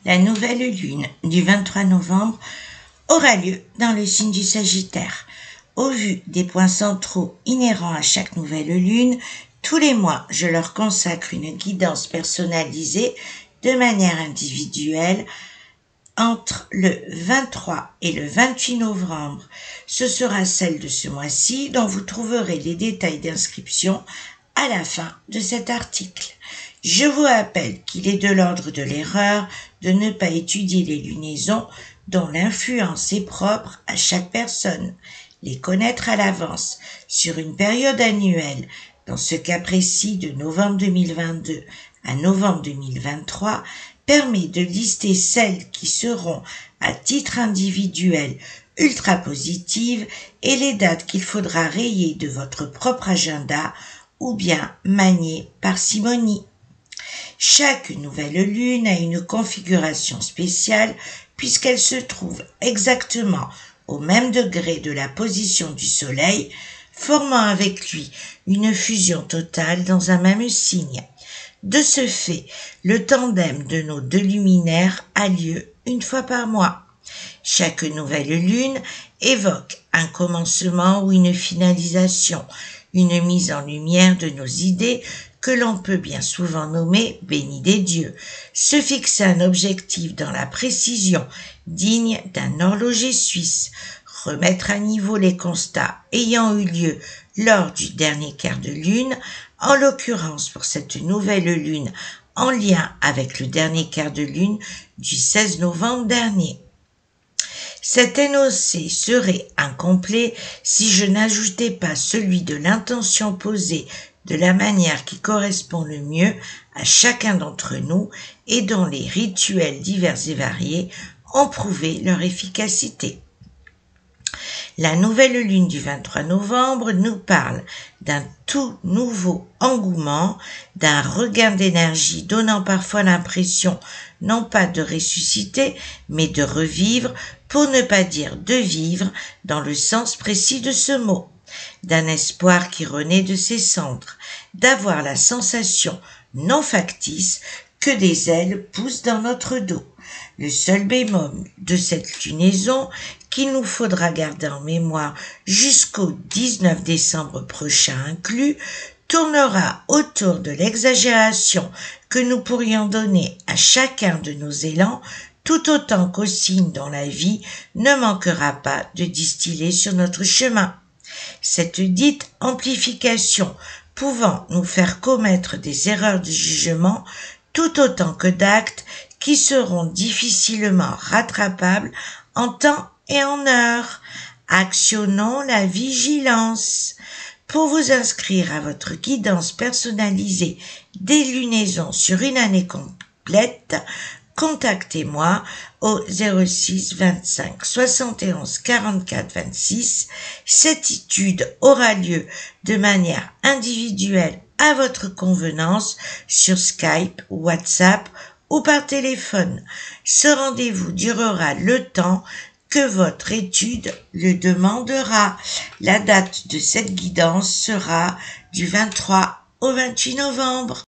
La nouvelle lune du 23 novembre aura lieu dans le signe du Sagittaire. Au vu des points centraux inhérents à chaque nouvelle lune, tous les mois, je leur consacre une guidance personnalisée de manière individuelle entre le 23 et le 28 novembre. Ce sera celle de ce mois-ci dont vous trouverez les détails d'inscription à la fin de cet article. Je vous rappelle qu'il est de l'ordre de l'erreur de ne pas étudier les lunaisons dont l'influence est propre à chaque personne. Les connaître à l'avance sur une période annuelle, dans ce cas précis de novembre 2022 à novembre 2023, permet de lister celles qui seront à titre individuel ultra positives et les dates qu'il faudra rayer de votre propre agenda ou bien manier parcimonie. Chaque nouvelle lune a une configuration spéciale puisqu'elle se trouve exactement au même degré de la position du Soleil, formant avec lui une fusion totale dans un même signe. De ce fait, le tandem de nos deux luminaires a lieu une fois par mois. Chaque nouvelle lune évoque un commencement ou une finalisation, une mise en lumière de nos idées que l'on peut bien souvent nommer béni des dieux, se fixer un objectif dans la précision digne d'un horloger suisse, remettre à niveau les constats ayant eu lieu lors du dernier quart de lune, en l'occurrence pour cette nouvelle lune en lien avec le dernier quart de lune du 16 novembre dernier. Cet énoncé serait incomplet si je n'ajoutais pas celui de l'intention posée de la manière qui correspond le mieux à chacun d'entre nous et dont les rituels divers et variés ont prouvé leur efficacité. La nouvelle lune du 23 novembre nous parle d'un tout nouveau engouement, d'un regain d'énergie donnant parfois l'impression non pas de ressusciter, mais de revivre, pour ne pas dire de vivre dans le sens précis de ce mot, d'un espoir qui renaît de ses cendres, d'avoir la sensation non factice que des ailes poussent dans notre dos. Le seul bémol de cette lunaison qu'il nous faudra garder en mémoire jusqu'au 19 décembre prochain inclus, tournera autour de l'exagération que nous pourrions donner à chacun de nos élans, tout autant qu'aux signes dont la vie ne manquera pas de distiller sur notre chemin. Cette dite amplification pouvant nous faire commettre des erreurs de jugement tout autant que d'actes qui seront difficilement rattrapables en temps et en heure. Actionnons la vigilance. Pour vous inscrire à votre guidance personnalisée des lunaisons sur une année complète, contactez-moi au 06 25 71 44 26. Cette étude aura lieu de manière individuelle à votre convenance sur Skype, WhatsApp ou par téléphone. Ce rendez-vous durera le temps que votre étude le demandera. La date de cette guidance sera du 23 au 28 novembre.